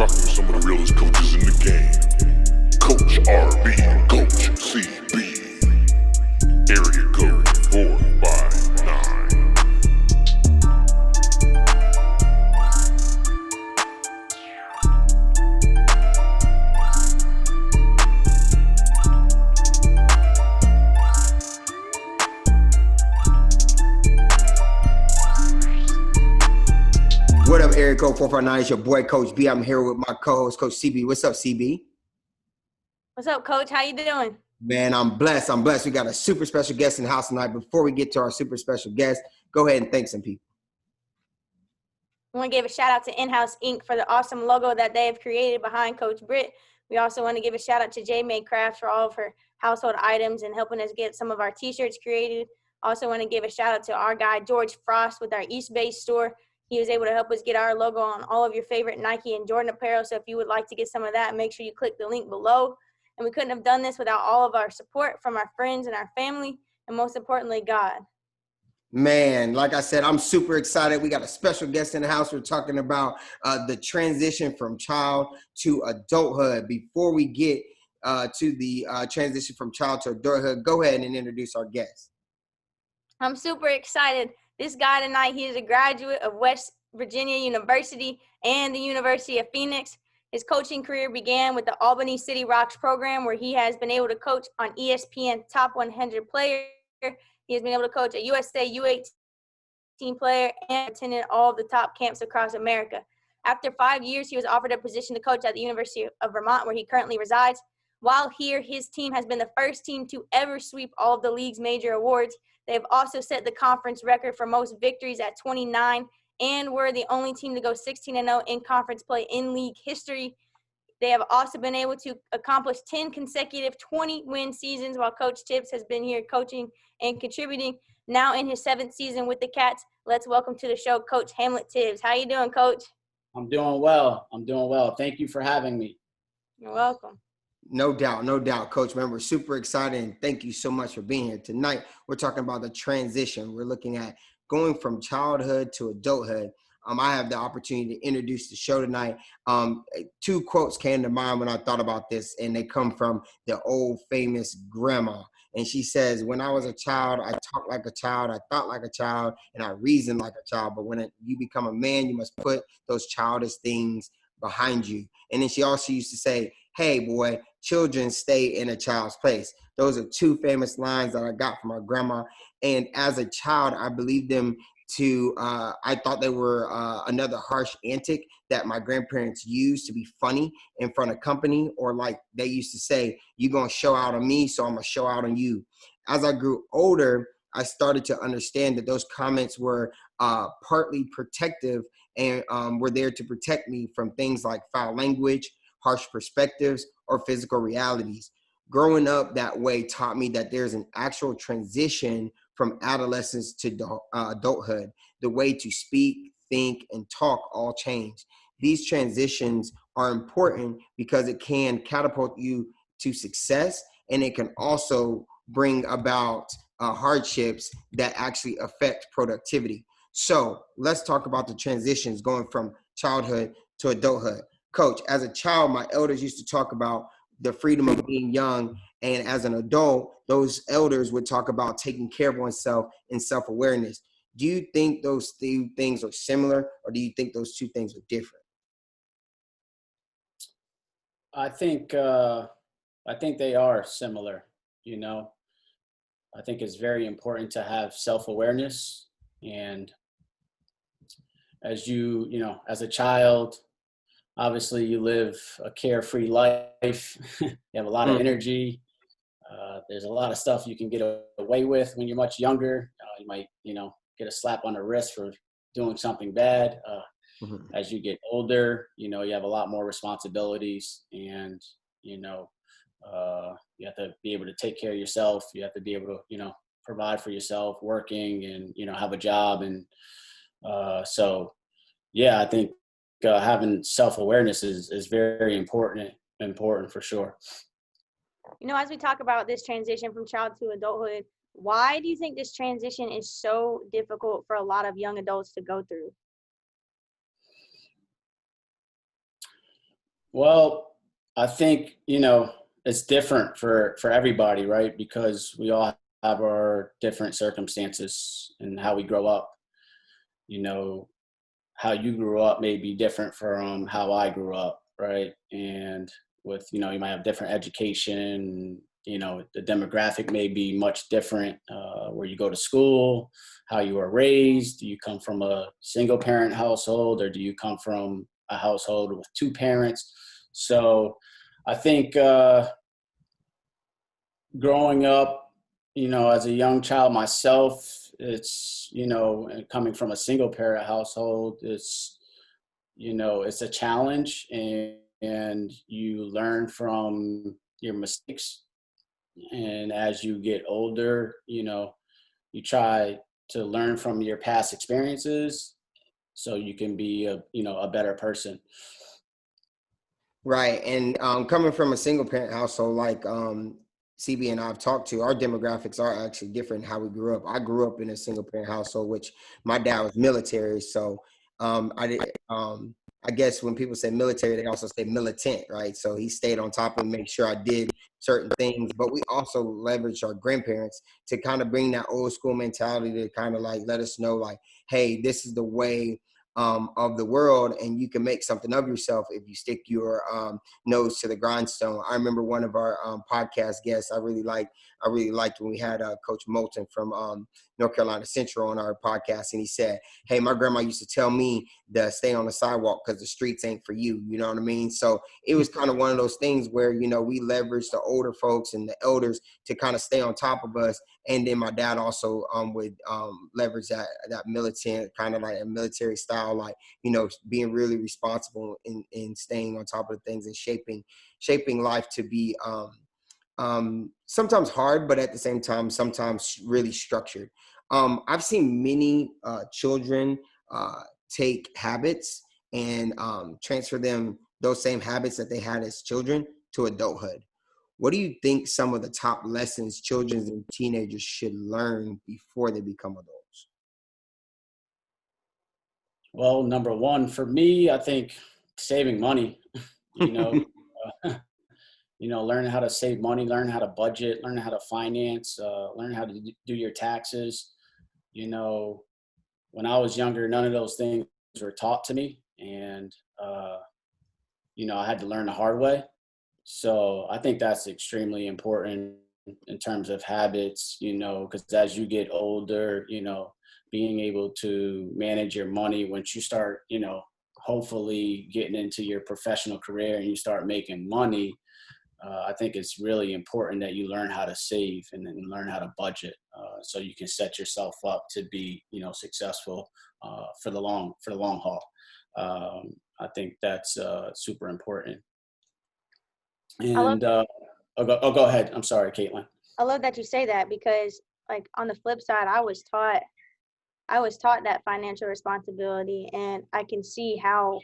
rocking with some of the realest coaches in the game. Coach RB and Coach CB. Area code 459. What up, area code 459? It's your boy, Coach B. I'm here with my co-host, Coach CB. What's up, CB? What's up, Coach? How you doing? Man, I'm blessed. We got a super special guest in the house tonight. Before we get to our super special guest, go ahead and thank some people. I want to give a shout out to In-House Inc. for the awesome logo that they have created behind Coach Britt. We also want to give a shout out to J May Crafts for all of her household items and helping us get some of our t-shirts created. Also want to give a shout out to our guy, George Frost, with our East Bay store. He was able to help us get our logo on all of your favorite Nike and Jordan apparel. So if you would like to get some of that, make sure you click the link below. And we couldn't have done this without all of our support from our friends and our family, and most importantly, God. Man, like I said, I'm super excited. We got a special guest in the house. We're talking about the transition from child to adulthood. Before we get to the transition from child to adulthood, go ahead and introduce our guest. I'm super excited. This guy tonight, he is a graduate of West Virginia University and the University of Phoenix. His coaching career began with the Albany City Rocks program, where he has been able to coach on ESPN Top 100 Player. He has been able to coach a USA U18 player and attended all of the top camps across America. After 5 years, he was offered a position to coach at the University of Vermont, where he currently resides. While here, his team has been the first team to ever sweep all of the league's major awards. They have also set the conference record for most victories at 29 and were the only team to go 16-0 in conference play in league history. They have also been able to accomplish 10 consecutive 20-win seasons while Coach Tibbs has been here coaching and contributing. Now in his 7th season with the Cats, let's welcome to the show Coach Hamlet Tibbs. How you doing, Coach? I'm doing well. Thank you for having me. You're welcome. No doubt, Coach. Man, we're super excited, and thank you so much for being here tonight. We're talking about the transition. We're looking at going from childhood to adulthood. I have the opportunity to introduce the show tonight. 2 quotes came to mind when I thought about this, and they come from the old famous grandma. And she says, when I was a child, I talked like a child, I thought like a child, and I reasoned like a child. But when you become a man, you must put those childish things behind you. And then she also used to say, hey, boy, children stay in a child's place. Those are 2 famous lines that I got from my grandma. And as a child, I believed them to, I thought they were another harsh antic that my grandparents used to be funny in front of company, or like they used to say, you're going to show out on me, so I'm going to show out on you. As I grew older, I started to understand that those comments were partly protective and were there to protect me from things like foul language, harsh perspectives, or physical realities. Growing up that way taught me that there's an actual transition from adolescence to adulthood. The way to speak, think, and talk all change. These transitions are important because it can catapult you to success, and it can also bring about hardships that actually affect productivity. So let's talk about the transitions going from childhood to adulthood. Coach, as a child, my elders used to talk about the freedom of being young. And as an adult, those elders would talk about taking care of oneself and self-awareness. Do you think those 2 things are similar, or do you think those 2 things are different? I think they are similar. You know, I think it's very important to have self-awareness. And as as a child, obviously you live a carefree life. You have a lot of energy. There's a lot of stuff you can get away with when you're much younger. You might, get a slap on the wrist for doing something bad. As you get older, you have a lot more responsibilities, and, you have to be able to take care of yourself. You have to be able to, provide for yourself, working and, have a job. And so, yeah, I think having self-awareness is very important for sure. As we talk about this transition from child to adulthood, why do you think this transition is so difficult for a lot of young adults to go through? Well, I think, it's different for everybody, right? Because we all have our different circumstances and how we grow up. You know, how you grew up may be different from how I grew up, right? And with, you might have different education, the demographic may be much different, where you go to school, how you were raised. Do you come from a single parent household, or do you come from a household with two parents? So I think growing up, as a young child myself, it's, and coming from a single parent household, it's a challenge, and you learn from your mistakes. And as you get older, you try to learn from your past experiences so you can be a better person. Right. And coming from a single parent household like CB and I've talked to, our demographics are actually different how we grew up. I grew up in a single parent household, which my dad was military. So I did. I guess when people say military, they also say militant, right? So he stayed on top of me, make sure I did certain things. But we also leveraged our grandparents to kind of bring that old school mentality to kind of like let us know, like, hey, this is the way of the world, and you can make something of yourself if you stick your nose to the grindstone. I remember one of our podcast guests I really liked when we had Coach Moulton from North Carolina Central on our podcast, and he said, hey, my grandma used to tell me to stay on the sidewalk because the streets ain't for you. You know what I mean? So it was kind of one of those things where, we leveraged the older folks and the elders to kind of stay on top of us. And then my dad also would leverage that militant, kind of like a military style, like, being really responsible in staying on top of the things and shaping life to be sometimes hard, but at the same time, sometimes really structured. I've seen many children take habits and transfer those same habits that they had as children to adulthood. What do you think some of the top lessons children and teenagers should learn before they become adults? Well, number one, for me, I think saving money, you know, learning how to save money, learn how to budget, learn how to finance, learn how to do your taxes. When I was younger, none of those things were taught to me. And, I had to learn the hard way. So I think that's extremely important in terms of habits, because as you get older, being able to manage your money once you start, hopefully getting into your professional career and you start making money, I think it's really important that you learn how to save and then learn how to budget, so you can set yourself up to be, successful for the long haul. I think that's super important. And go ahead. I'm sorry, Caitlin. I love that you say that, because like on the flip side, I was taught that financial responsibility, and I can see how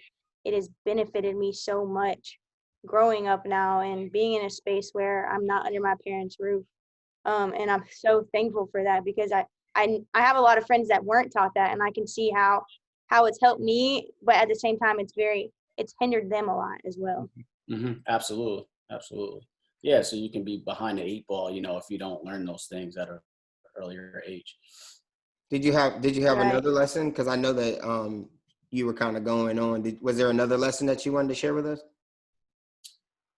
it has benefited me so much growing up now and being in a space where I'm not under my parents' roof. And I'm so thankful for that, because I have a lot of friends that weren't taught that, and I can see how it's helped me, but at the same time, it's hindered them a lot as well. Mm-hmm. Absolutely. Yeah. So you can be behind the eight ball, if you don't learn those things at an earlier age. Did you have Right. another lesson? Because I know that you were kind of going on. Was there another lesson that you wanted to share with us?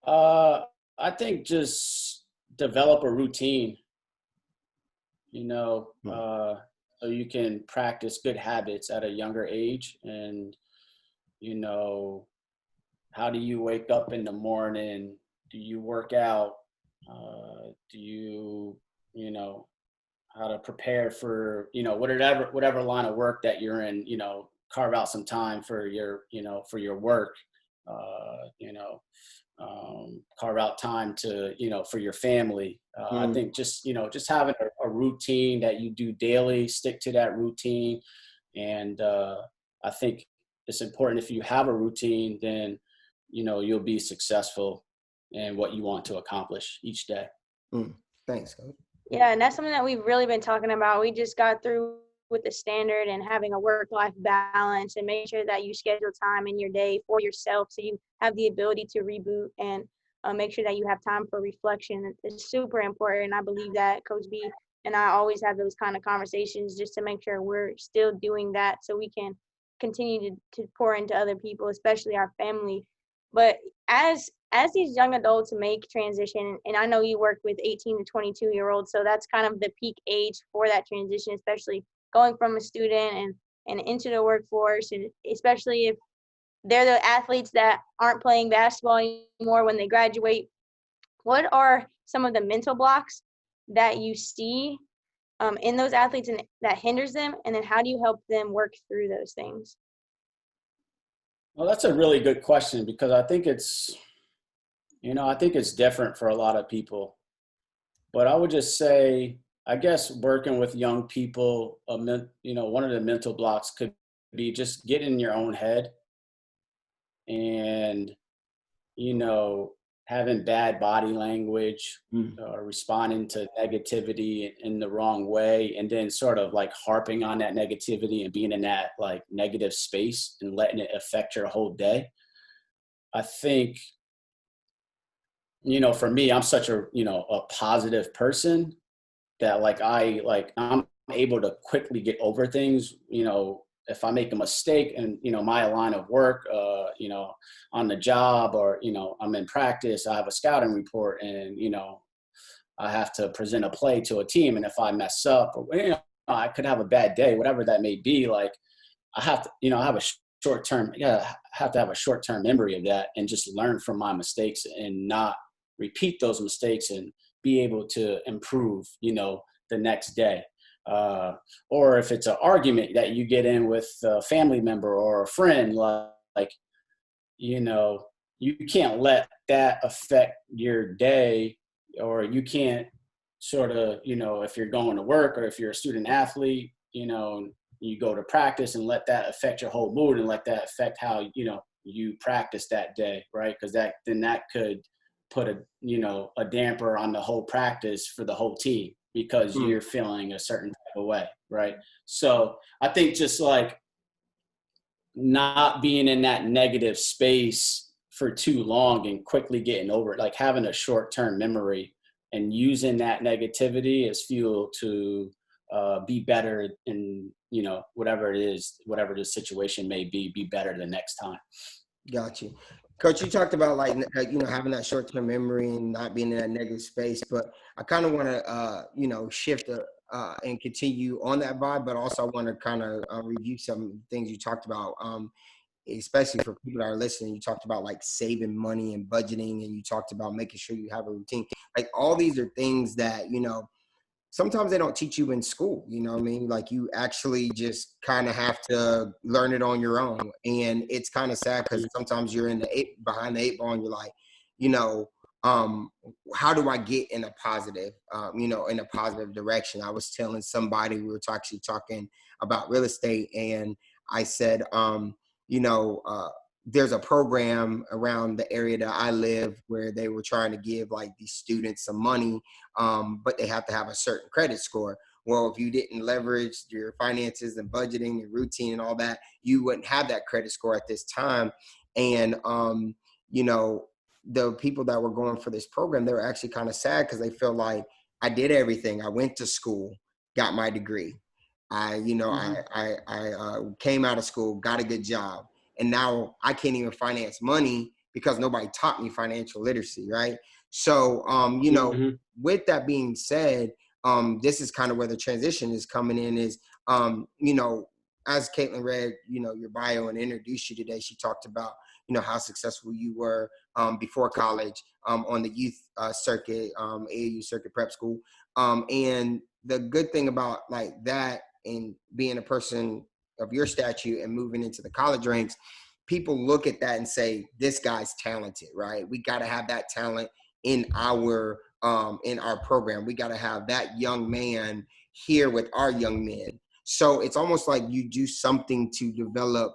I think just develop a routine, so you can practice good habits at a younger age. And, how do you wake up in the morning? Do you work out? Do you, how to prepare for, whatever line of work that you're in, carve out some time for your work, carve out time to, for your family. I think just having a routine that you do daily, stick to that routine. And I think it's important, if you have a routine, then, you'll be successful in what you want to accomplish each day. Thanks, Coach. Yeah, and that's something that we've really been talking about. We just got through with the standard and having a work-life balance and make sure that you schedule time in your day for yourself so you have the ability to reboot and make sure that you have time for reflection. It's super important. I believe that Coach B and I always have those kind of conversations just to make sure we're still doing that so we can continue to pour into other people, especially our family. But as these young adults make transition, and I know you work with 18 to 22-year-olds, so that's kind of the peak age for that transition, especially going from a student and into the workforce, and especially if they're the athletes that aren't playing basketball anymore when they graduate. What are some of the mental blocks that you see in those athletes and that hinders them? And then how do you help them work through those things? Well, that's a really good question because I think it's different for a lot of people. But I would just say, I guess working with young people, one of the mental blocks could be just get in your own head and, having bad body language, responding to negativity in the wrong way, and then sort of like harping on that negativity and being in that like negative space and letting it affect your whole day. I think, for me, I'm such a positive person that I'm able to quickly get over things, if I make a mistake in, my line of work, on the job or, I'm in practice, I have a scouting report and, I have to present a play to a team. And if I mess up or, I could have a bad day, whatever that may be, like I have to, I have a have to have a short-term memory of that and just learn from my mistakes and not repeat those mistakes and be able to improve, the next day. Or if it's an argument that you get in with a family member or a friend, you can't let that affect your day, or you can't sort of, if you're going to work or if you're a student athlete, you go to practice and let that affect your whole mood and let that affect how, you practice that day, right? Because that could put a damper on the whole practice for the whole team because you're feeling a certain type of way, right? So I think just like not being in that negative space for too long and quickly getting over it, like having a short-term memory and using that negativity as fuel to be better in, whatever it is, whatever the situation may be better the next time. Got you. Coach, you talked about having that short-term memory and not being in that negative space, but I kind of want to, shift and continue on that vibe, but also I want to kind of review some things you talked about, especially for people that are listening. You talked about like saving money and budgeting, and you talked about making sure you have a routine. Like all these are things that, sometimes they don't teach you in school, you know what I mean? Like you actually just kind of have to learn it on your own. And it's kind of sad because sometimes you're behind the 8 ball and you're like, how do I get in a positive, in a positive direction? I was telling somebody, we were actually talking about real estate, and I said, there's a program around the area that I live where they were trying to give like these students some money, but they have to have a certain credit score. Well, if you didn't leverage your finances and budgeting and routine and all that, you wouldn't have that credit score at this time. And, the people that were going for this program, they were actually kind of sad because they feel like I did everything. I went to school, got my degree. I came out of school, got a good job. And now I can't even finance money because nobody taught me financial literacy, right? So, with that being said, this is kind of where the transition is coming in is, as Caitlin read, your bio and introduced you today, she talked about, how successful you were before college on the youth circuit, AAU circuit prep school. And the good thing about like that and being a person of your statute and moving into the college ranks, people look at that and say, this guy's talented, right? We got to have that talent in our program. We got to have that young man here with our young men. So it's almost like you do something to develop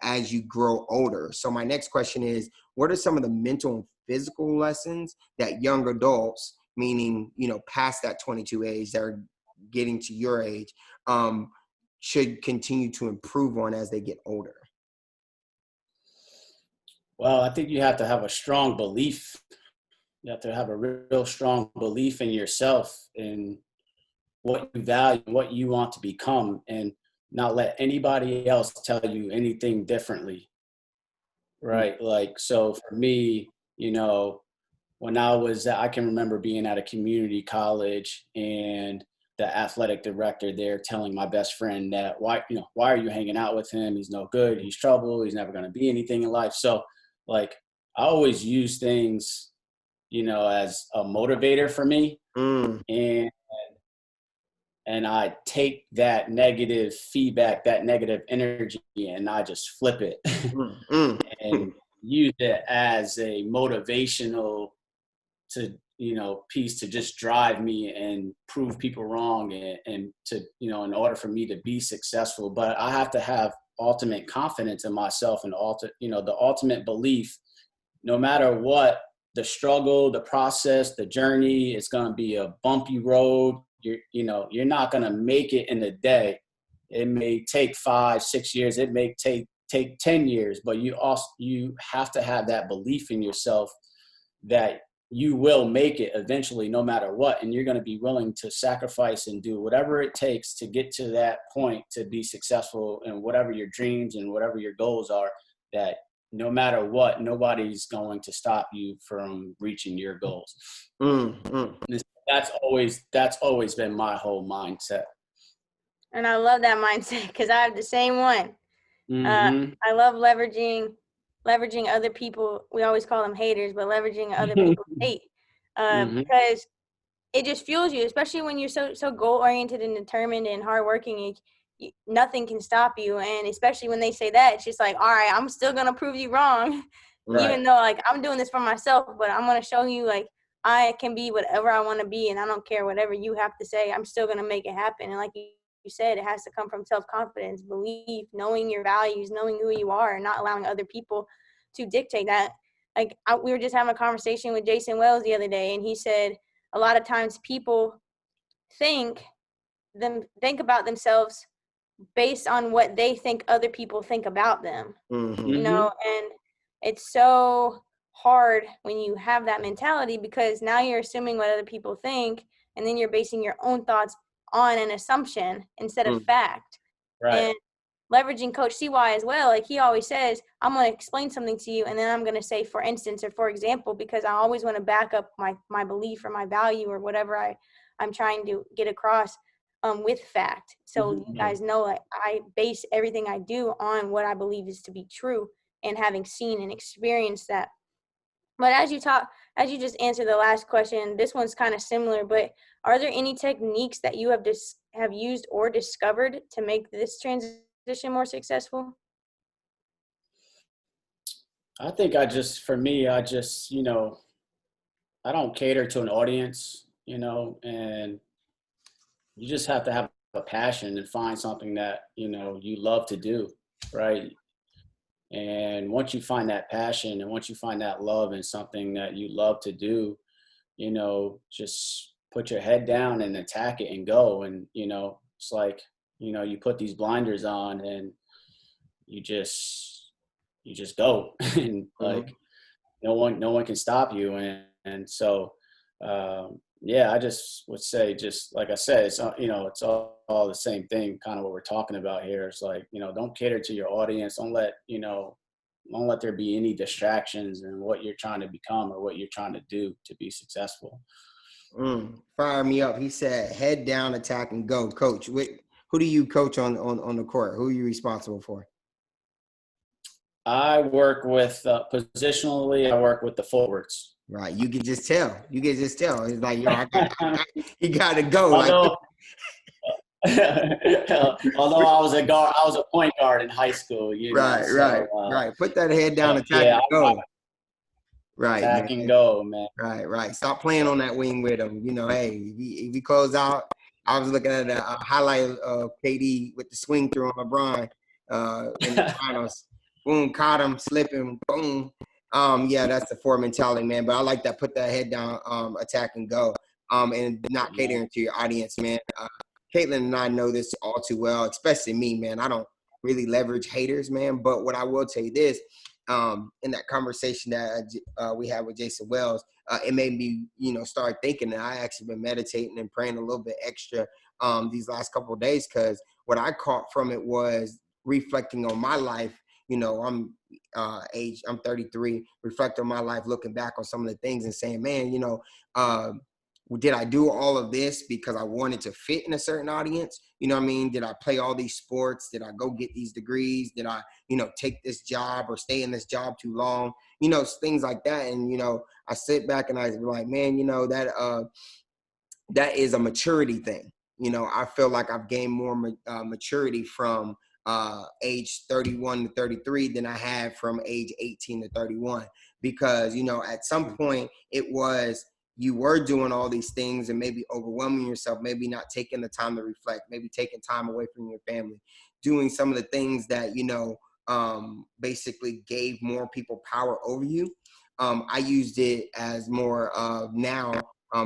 as you grow older. So my next question is, what are some of the mental and physical lessons that young adults, meaning, past that 22 age, that are getting to your age, should continue to improve on as they get older? Well, I think you have to have a strong belief. You have to have a real strong belief in yourself and what you value, what you want to become, and not let anybody else tell you anything differently. Right. Like, so for me, when I can remember being at a community college and the athletic director there telling my best friend that why are you hanging out with him? He's no good. He's trouble. He's never going to be anything in life. So like, I always use things, as a motivator for me. And I take that negative feedback, that negative energy, and I just flip it and use it as a motivational piece to just drive me and prove people wrong and to, in order for me to be successful. But I have to have ultimate confidence in myself and the ultimate belief, no matter what the struggle, the process, the journey, it's going to be a bumpy road. You're not going to make it in a day. It may take 5-6 years. It may take 10 years, but you have to have that belief in yourself that you will make it eventually, no matter what. And you're going to be willing to sacrifice and do whatever it takes to get to that point, to be successful in whatever your dreams and whatever your goals are, that no matter what, nobody's going to stop you from reaching your goals. That's always been my whole mindset. And I love that mindset because I have the same one. I love leveraging other people. We always call them haters, but leveraging other people's hate because it just fuels you, especially when you're so goal oriented and determined and hardworking. Nothing can stop you, and especially when they say that, it's just like, all right, I'm still gonna prove you wrong, even though like I'm doing this for myself, but I'm gonna show you like I can be whatever I want to be, and I don't care whatever you have to say. I'm still gonna make it happen. And like you said, it has to come from self-confidence, belief, knowing your values, knowing who you are, and not allowing other people to dictate that. Like we were just having a conversation with Jason Wells the other day, and he said a lot of times people think about themselves based on what they think other people think about them, and it's so hard when you have that mentality because now you're assuming what other people think, and then you're basing your own thoughts on an assumption instead of fact. And leveraging Coach CY as well, like he always says, I'm going to explain something to you, and then I'm going to say, for instance, or for example, because I always want to back up my belief or my value or whatever I'm trying to get across with fact. So you guys know, like, I base everything I do on what I believe is to be true and having seen and experienced that. But as you just answered the last question, this one's kind of similar, but are there any techniques that you have used or discovered to make this transition more successful? I think I don't cater to an audience, and you just have to have a passion and find something that, you love to do, right? And once you find that passion and once you find that love in something that you love to do, just put your head down and attack it and go. And, it's like, you put these blinders on and you just go and like, no one can stop you. And so, I just would say, just like I said, it's, it's all the same thing, kind of what we're talking about here. It's like, don't cater to your audience. Don't let there be any distractions in what you're trying to become or what you're trying to do to be successful. Fire me up. He said, head down, attack, and go. Coach, who do you coach on the court? Who are you responsible for? I work with, positionally, I work with the forwards. Right. You can just tell. It's like, you got to go. Although I was a point guard in high school. Right. Put that head down, attack and go. Right. Attack and go, man. Right. Stop playing on that wing with him. Hey, if we close out, I was looking at a highlight of KD with the swing through on LeBron in the finals. Boom, caught him, slipping, boom. That's the forward mentality, man. But I like that. Put that head down, attack and go, and not catering to your audience, man. Caitlin and I know this all too well, especially me, man. I don't really leverage haters, man. But what I will tell you this, in that conversation that we had with Jason Wells, it made me, start thinking that I actually been meditating and praying a little bit extra these last couple of days, because what I caught from it was reflecting on my life. I'm 33, reflect on my life, looking back on some of the things and saying, man, did I do all of this because I wanted to fit in a certain audience? You know what I mean? Did I play all these sports? Did I go get these degrees? Did I, take this job or stay in this job too long? Things like that. And, I sit back and I was like, man, that is a maturity thing. I feel like I've gained more maturity from age 31 to 33 than I had from age 18 to 31. Because, at some point it was, you were doing all these things and maybe overwhelming yourself, maybe not taking the time to reflect, maybe taking time away from your family, doing some of the things that, basically gave more people power over you. I used it as more of now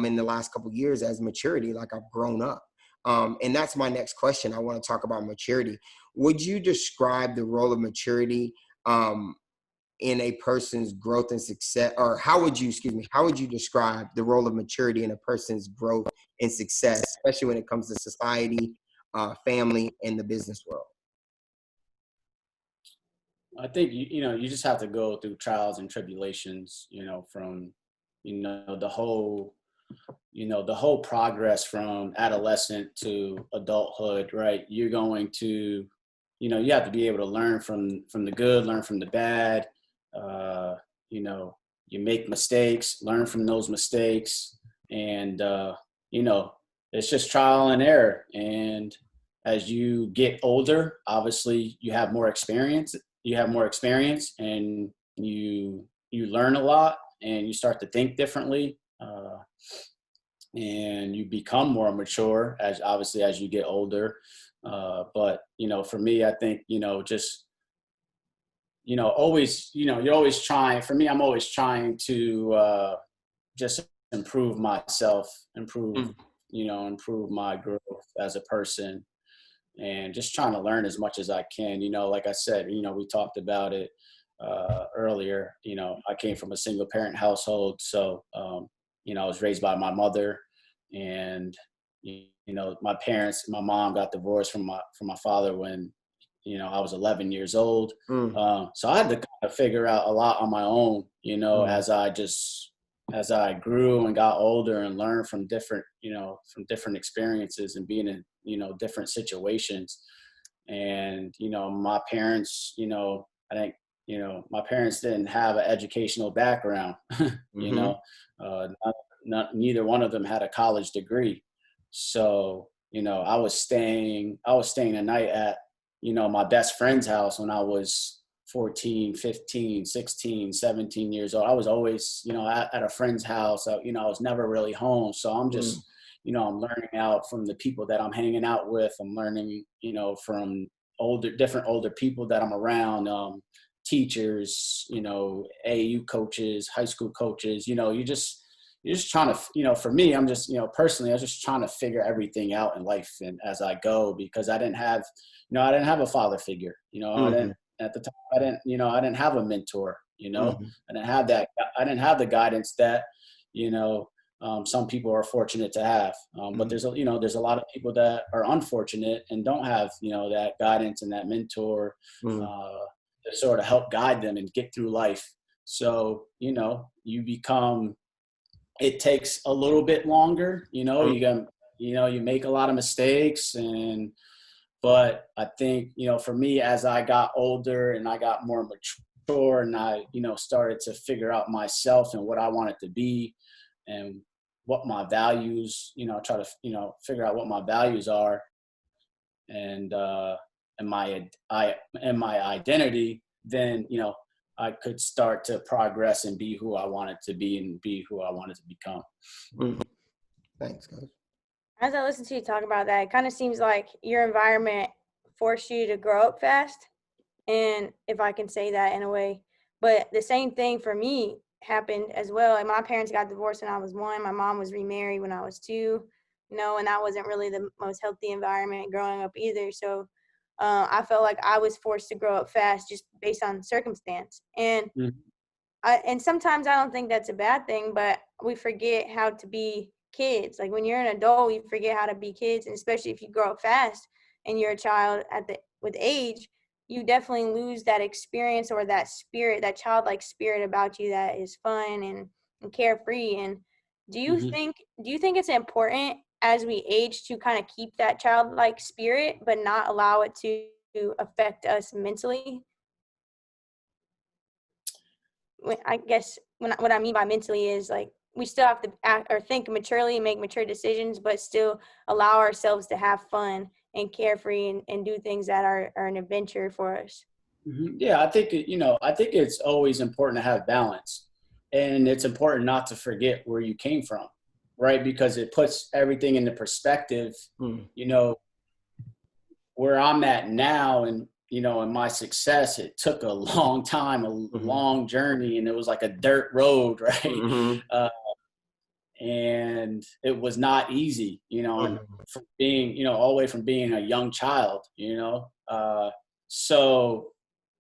in the last couple of years as maturity, like I've grown up. And that's my next question. I want to talk about maturity. Would you describe the role of maturity in a person's growth and success, or how would you describe the role of maturity in a person's growth and success, especially when it comes to society, family, and the business world? I think, you just have to go through trials and tribulations, from, the whole progress from adolescent to adulthood, right? You're going to, you have to be able to learn from the good, learn from the bad. You make mistakes, learn from those mistakes, and it's just trial and error. And as you get older, obviously you have more experience. And you learn a lot, and you start to think differently, and you become more mature as you get older. But for me, I think just always, you're always trying. For me, I'm always trying to just improve myself, improve my growth as a person, and just trying to learn as much as I can. Like I said, we talked about it earlier. I came from a single parent household, so I was raised by my mother, and my mom got divorced from my father when I was 11 years old. So I had to kind of figure out a lot on my own, as I grew and got older and learned from different experiences and being in, different situations. And, my parents, I think, my parents didn't have an educational background, neither one of them had a college degree. So, I was staying a night at, my best friend's house when I was 14, 15, 16, 17 years old. I was always, at a friend's house. I was never really home. So I'm just, I'm learning out from the people that I'm hanging out with. I'm learning, from different older people that I'm around, teachers, AAU coaches, high school coaches. You're just trying to, for me, I'm just, personally, I was just trying to figure everything out in life and as I go, because I didn't have a father figure. At the time, I didn't have a mentor. I didn't have that. I didn't have the guidance that, some people are fortunate to have. But there's a lot of people that are unfortunate and don't have, that guidance and that mentor to sort of help guide them and get through life. So, you become. It takes a little bit longer. You make a lot of mistakes, but I think, for me, as I got older and I got more mature and I, started to figure out myself and what I wanted to be and what my values, try to, figure out what my values are and my identity, then, I could start to progress and be who I wanted to be and be who I wanted to become. Thanks, guys. As I listen to you talk about that, it kind of seems like your environment forced you to grow up fast. And if I can say that in a way, but the same thing for me happened as well. Like my parents got divorced when I was 1. My mom was remarried when I was 2. and that wasn't really the most healthy environment growing up either. So I felt like I was forced to grow up fast just based on circumstance. And and sometimes I don't think that's a bad thing, but we forget how to be kids. Like when you're an adult, you forget how to be kids, and especially if you grow up fast and you're a child with age, you definitely lose that experience or that spirit, that childlike spirit about you that is fun and carefree. And do you Mm-hmm. think it's important as we age to kind of keep that childlike spirit but not allow it to affect us mentally? I guess what I mean by mentally is like we still have to act or think maturely and make mature decisions, but still allow ourselves to have fun and carefree and do things that are an adventure for us. Yeah, I think, I think it's always important to have balance, and it's important not to forget where you came from, right? Because it puts everything into perspective, where I'm at now and, and my success, it took a long time, a long journey, and it was like a dirt road, right? Mm-hmm. And it was not easy, and from being, all the way from being a young child, so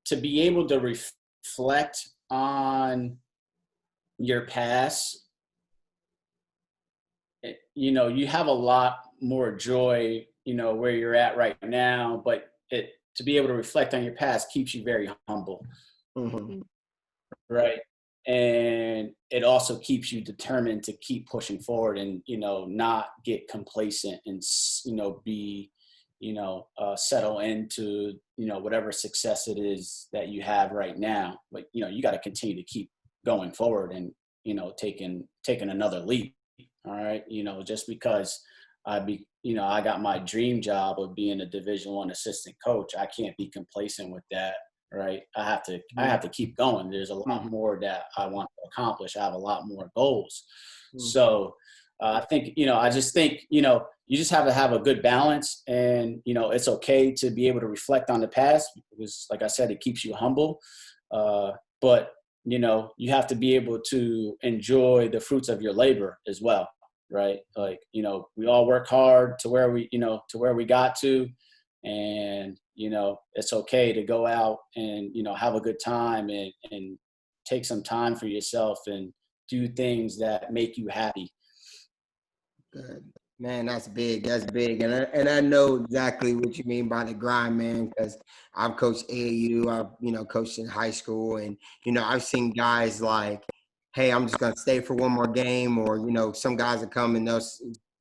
to be able to reflect on your past, you have a lot more joy, where you're at right now, but to be able to reflect on your past keeps you very humble, right? And it also keeps you determined to keep pushing forward and, not get complacent and, be, settle into, whatever success it is that you have right now. But, you got to continue to keep going forward and, taking another leap. All right. Just because I got my dream job of being a Division I assistant coach, I can't be complacent with that. Right. I have to keep going. There's a lot more that I want to accomplish. I have a lot more goals. So I think, I just think, you just have to have a good balance, and, it's okay to be able to reflect on the past because, like I said, it keeps you humble. But, you have to be able to enjoy the fruits of your labor as well. Right. Like, we all work hard to where we got to, and, it's okay to go out and, have a good time and take some time for yourself and do things that make you happy. Good. Man, that's big. That's big. And I know exactly what you mean by the grind, man, because I've coached AAU, I've, coached in high school, and, I've seen guys like, hey, I'm just going to stay for one more game, or, some guys that come and they'll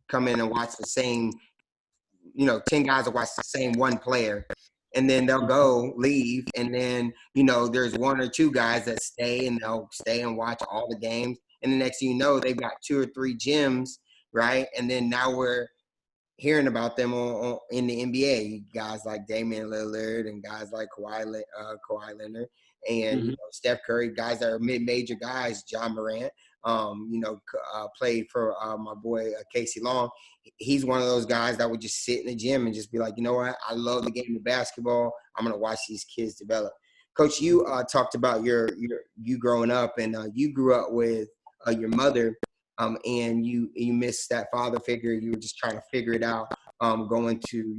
come in and watch the same, 10 guys will watch the same one player, and then they'll go leave. And then, there's one or two guys that stay, and they'll stay and watch all the games. And the next thing you know, they've got 2 or 3 gyms, right? And then now we're hearing about them in the NBA, guys like Damian Lillard and guys like Kawhi Leonard and Steph Curry, guys that are mid-major guys, John Morant, played for my boy Casey Long. He's one of those guys that would just sit in the gym and just be like, you know what, I love the game of basketball. I'm going to watch these kids develop. Coach, you talked about you growing up, and you grew up with your mother. And you missed that father figure. You were just trying to figure it out, going to,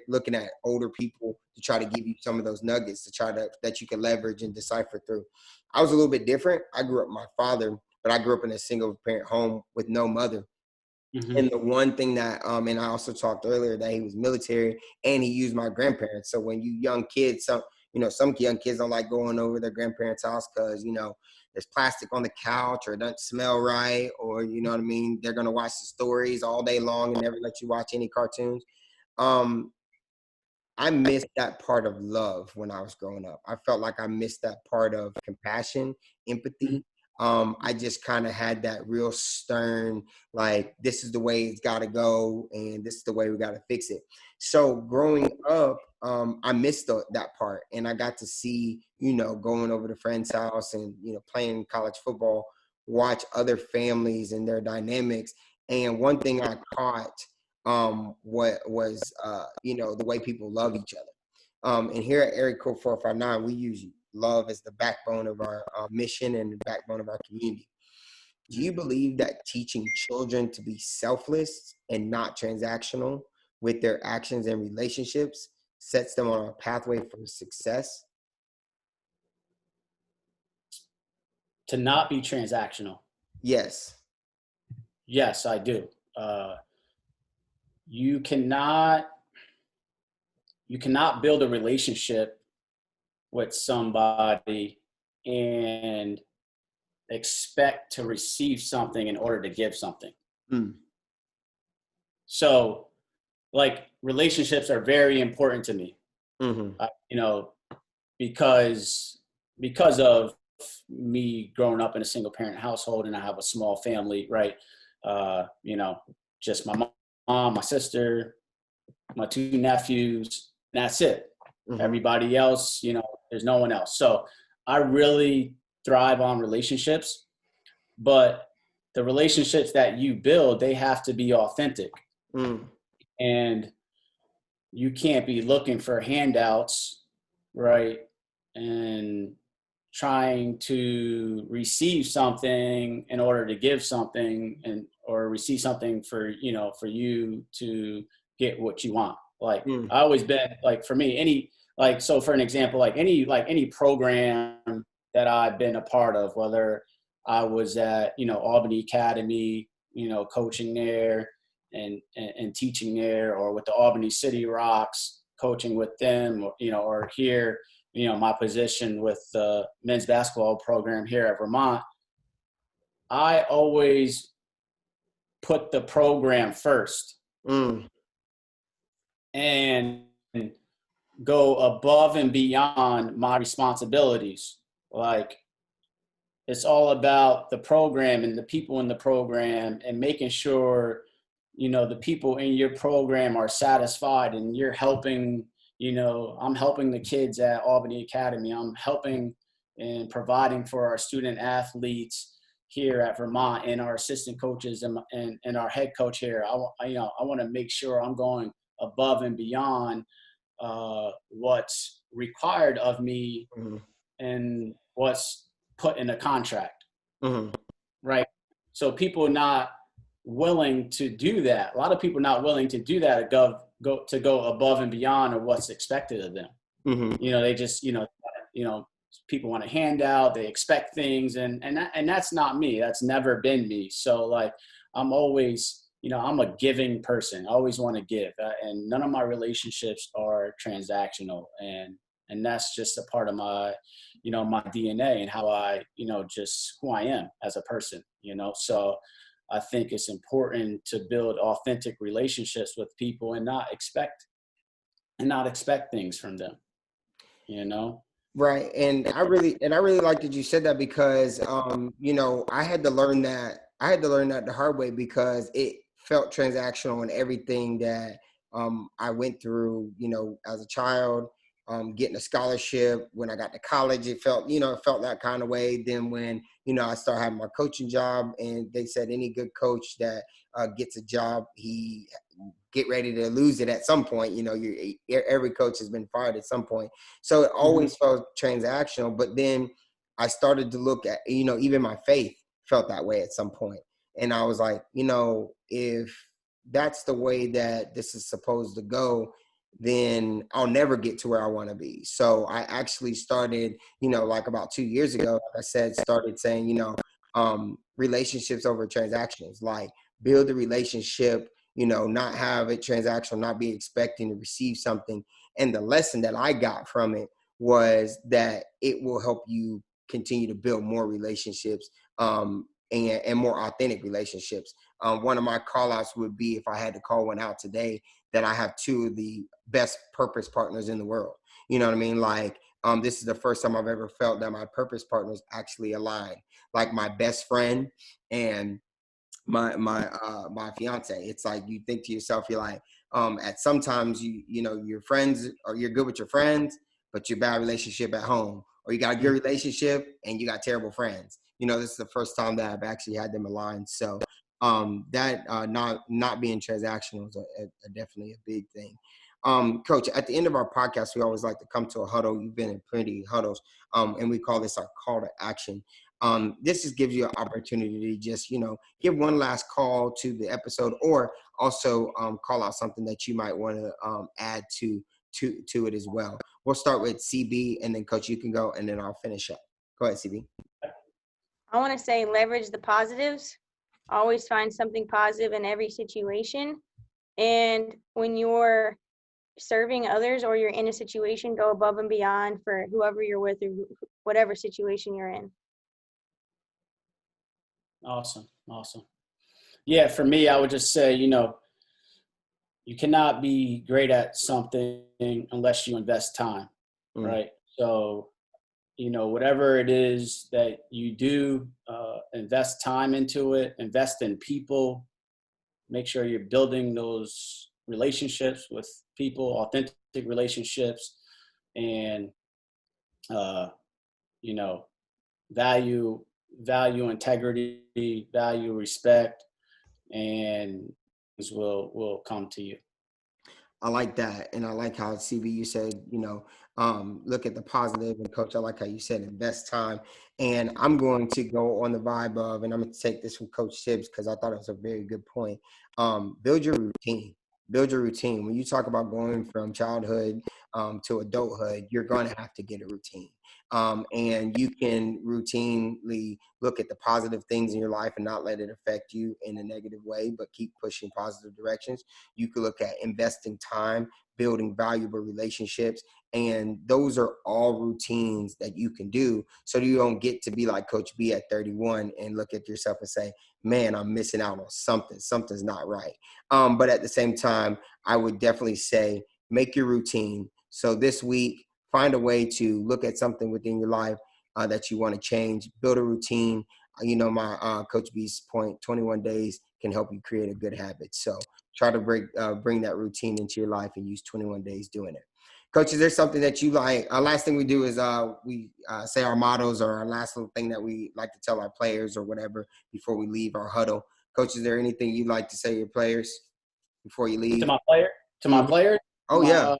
looking at older people to try to give you some of those nuggets that you can leverage and decipher through. I was a little bit different. I grew up with my father, but I grew up in a single parent home with no mother. And the one thing that, and I also talked earlier that he was military and he used my grandparents. So when you young kids, some young kids don't like going over their grandparents' house because, there's plastic on the couch, or it doesn't smell right, or, you know what I mean? They're going to watch the stories all day long and never let you watch any cartoons. I missed that part of love when I was growing up. I felt like I missed that part of compassion, empathy. I just kind of had that real stern, like, this is the way it's got to go, and this is the way we got to fix it. So growing up, I missed that part, and I got to see, going over to friend's house and, playing college football, watch other families and their dynamics. And one thing I caught what was, the way people love each other. And here at Area Code 459, we use love as the backbone of our mission and the backbone of our community. do you believe that teaching children to be selfless and not transactional with their actions and relationships sets them on a pathway for success? To not be transactional. Yes. Yes, I do. You cannot build a relationship with somebody and expect to receive something in order to give something. Mm. So, like, relationships are very important to me. Mm-hmm. You know, because of me growing up in a single parent household, and I have a small family, right? You know, just my mom, my sister, my 2 nephews, and that's it. Mm-hmm. Everybody else, you know, there's no one else. So I really thrive on relationships, but the relationships that you build, they have to be authentic. Mm. And you can't be looking for handouts, right? And trying to receive something in order to give something, and or receive something for, you know, for you to get what you want. Like, I always been like, for me, so for an example, like any program that I've been a part of, whether I was at, you know, Albany Academy, you know, coaching there and teaching there, or with the Albany City Rocks, coaching with them, or, you know, or here, you know, my position with the men's basketball program here at Vermont, I always put the program first and go above and beyond my responsibilities. Like, it's all about the program and the people in the program, and making sure, you know, the people in your program are satisfied, and you're helping, you know, I'm helping the kids at Albany Academy. I'm helping and providing for our student athletes here at Vermont, and our assistant coaches and our head coach here. I want to make sure I'm going above and beyond what's required of me and what's put in a contract. Right. So people not willing to do that. A lot of people not willing to do that, to go above and beyond of what's expected of them. You know, they just, you know, people want a handout, they expect things, and that's not me. That's never been me. So, like, I'm always, you know, I'm a giving person. I always want to give, and none of my relationships are transactional, and that's just a part of my, you know, my DNA and how I, you know, just who I am as a person, you know. So I think it's important to build authentic relationships with people and not expect things from them, you know. Right. And I really like that you said that, because you know, I had to learn that the hard way, because it felt transactional in everything that I went through, you know, as a child, getting a scholarship. When I got to college, it felt that kind of way. Then when, you know, I started having my coaching job, and they said any good coach that gets a job, he get ready to lose it at some point. You know, every coach has been fired at some point. So it always felt transactional. But then I started to look at, you know, even my faith felt that way at some point. And I was like, you know, if that's the way that this is supposed to go, then I'll never get to where I want to be. So I actually started, you know, like about 2 years ago, like I said, started saying, you know, relationships over transactions, like build a relationship, you know, not have it transactional, not be expecting to receive something. And the lesson that I got from it was that it will help you continue to build more relationships, and more authentic relationships. One of my call outs would be, if I had to call one out today, that I have 2 of the best purpose partners in the world. You know what I mean? Like, this is the first time I've ever felt that my purpose partners actually align. Like my best friend and my fiance. It's like, you think to yourself, you're like, at sometimes you know, your friends, or you're good with your friends, but you're bad relationship at home, or you got a good relationship and you got terrible friends. You know, this is the first time that I've actually had them aligned. So that not being transactional is definitely a big thing. Coach, at the end of our podcast, we always like to come to a huddle. You've been in plenty of huddles, and we call this our call to action. This just gives you an opportunity to just, give one last call to the episode, or also call out something that you might want to add to it as well. We'll start with CB, and then Coach, you can go, and then I'll finish up. Go ahead, CB. I want to say leverage the positives. Always find something positive in every situation. And when you're serving others or you're in a situation, go above and beyond for whoever you're with or whatever situation you're in. Awesome. Yeah, for me, I would just say, you cannot be great at something unless you invest time, right? So, whatever it is that you do, invest time into it, invest in people, make sure you're building those relationships with people, authentic relationships, and, value integrity, value respect, and things will come to you. I like that. And I like how, CB, you said, look at the positive. And Coach, I like how you said invest time. And I'm going to go on the vibe of, and I'm going to take this from Coach Tibbs because I thought it was a very good point. Build your routine. Build your routine. When you talk about going from childhood to adulthood, you're going to have to get a routine. And you can routinely look at the positive things in your life and not let it affect you in a negative way, but keep pushing positive directions. You could look at investing time, building valuable relationships, and those are all routines that you can do so you don't get to be like Coach B at 31 and look at yourself and say, man, I'm missing out on something. Something's not right. But at the same time, I would definitely say make your routine. So this week, find a way to look at something within your life that you want to change, build a routine. My Coach B's point, 21 days can help you create a good habit. So try to bring that routine into your life and use 21 days doing it. Coach, is there something that you like? Our last thing we do is we say our mottos or our last little thing that we like to tell our players or whatever before we leave our huddle. Coach, is there anything you'd like to say to your players before you leave? To my players? Oh, yeah.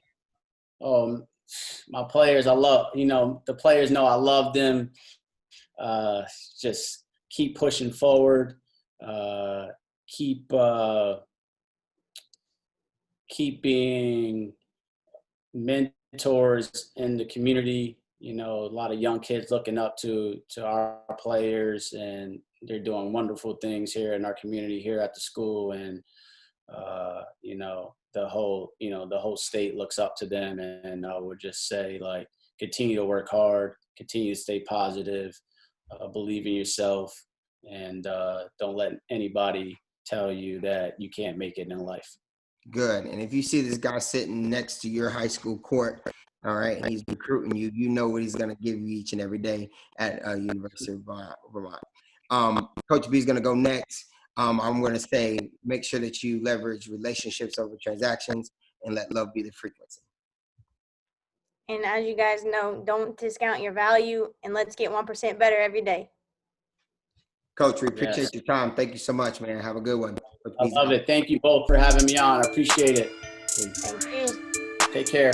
My players, I love, the players know I love them. Just keep pushing forward. Keep being mentors in the community. A lot of young kids looking up to our players, and they're doing wonderful things here in our community, here at the school. And, the whole state looks up to them. And I would just say, continue to work hard, continue to stay positive, believe in yourself, and don't let anybody tell you that you can't make it in life. Good. And if you see this guy sitting next to your high school court, all right, and he's recruiting you, you know what he's going to give you each and every day at University of Vermont. Coach B is going to go next. I'm going to say, make sure that you leverage relationships over transactions and let love be the frequency. And as you guys know, don't discount your value, and let's get 1% better every day. Coach, we appreciate your time. Thank you so much, man. Have a good one. I love it. Thank you both for having me on. I appreciate it. Thank you. Take care.